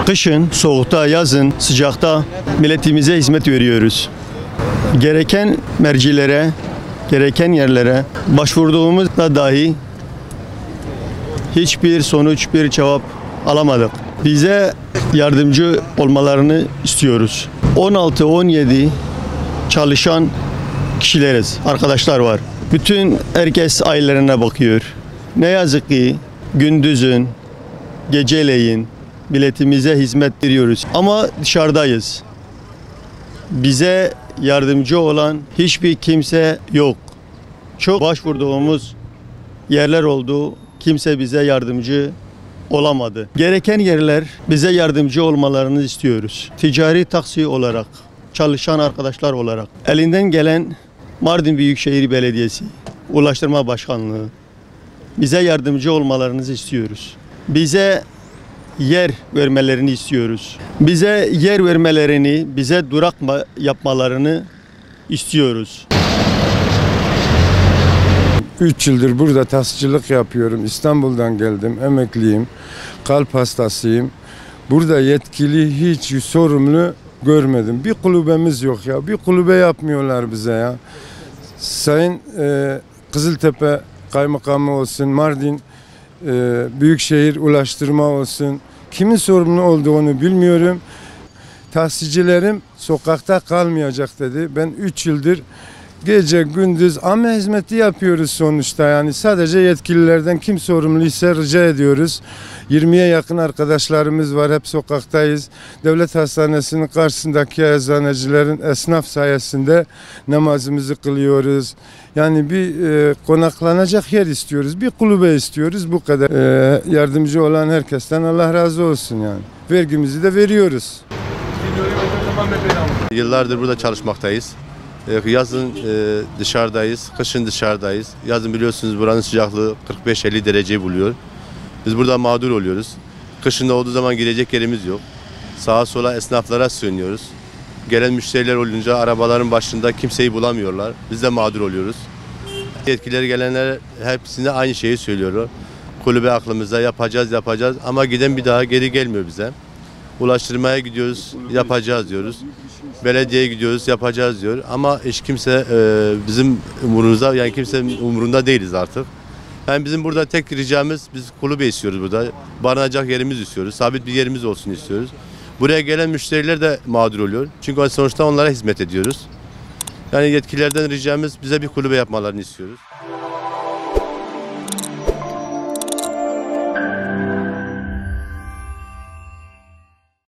Kışın, soğukta, yazın, sıcakta milletimize hizmet veriyoruz. Gereken mercilere, gereken yerlere başvurduğumuzda dahi hiçbir sonuç, bir cevap alamadık. Bize yardımcı olmalarını istiyoruz. 16-17 çalışan kişileriz, arkadaşlar var. Bütün herkes ailelerine bakıyor. Ne yazık ki gündüzün, geceleyin milletimize hizmet veriyoruz. Ama dışarıdayız. Bize yardımcı olan hiçbir kimse yok. Çok başvurduğumuz yerler oldu. Kimse bize yardımcı olamadı. Gereken yerler bize yardımcı olmalarını istiyoruz. Ticari taksi olarak, çalışan arkadaşlar olarak elinden gelen Mardin Büyükşehir Belediyesi, Ulaştırma Başkanlığı bize yardımcı olmalarını istiyoruz. Bize yer vermelerini istiyoruz. Bize yer vermelerini, bize durak yapmalarını istiyoruz. 3 yıldır burada taksicilik yapıyorum. İstanbul'dan geldim, emekliyim, kalp hastasıyım. Burada yetkili hiç sorumlu görmedim. Bir kulübemiz yok ya, bir kulübe yapmıyorlar bize ya. Sayın Kızıltepe Kaymakamı olsun, Mardin Büyükşehir Ulaştırma olsun, kimin sorumlu olduğunu bilmiyorum. Taksicilerim sokakta kalmayacak dedi. Ben 3 yıldır gece gündüz ama hizmeti yapıyoruz sonuçta, yani sadece yetkililerden kim sorumluysa rica ediyoruz. 20'ye yakın arkadaşlarımız var, hep sokaktayız. Devlet hastanesinin karşısındaki eczanecilerin, esnaf sayesinde namazımızı kılıyoruz. Yani bir konaklanacak yer istiyoruz, bir kulübe istiyoruz, bu kadar. Yardımcı olan herkesten Allah razı olsun yani. Vergimizi de veriyoruz. Yıllardır burada çalışmaktayız. Yazın dışarıdayız, kışın dışarıdayız. Yazın biliyorsunuz buranın sıcaklığı 45-50 dereceyi buluyor. Biz burada mağdur oluyoruz. Kışın da olduğu zaman gidecek yerimiz yok. Sağa sola esnaflara sığınıyoruz. Gelen müşteriler olunca arabaların başında kimseyi bulamıyorlar. Biz de mağdur oluyoruz. Yetkililer gelenler hepsine aynı şeyi söylüyor. Kulübe aklımızda yapacağız ama giden bir daha geri gelmiyor bize. Ulaştırmaya gidiyoruz, yapacağız diyoruz. Belediyeye gidiyoruz, yapacağız diyor. Ama hiç kimse bizim umurumuzda, yani kimsenin umurunda değiliz artık. Yani bizim burada tek ricamız, biz kulübe istiyoruz burada. Barınacak yerimiz istiyoruz, sabit bir yerimiz olsun istiyoruz. Buraya gelen müşteriler de mağdur oluyor. Çünkü sonuçta onlara hizmet ediyoruz. Yani yetkililerden ricamız bize bir kulübe yapmalarını istiyoruz.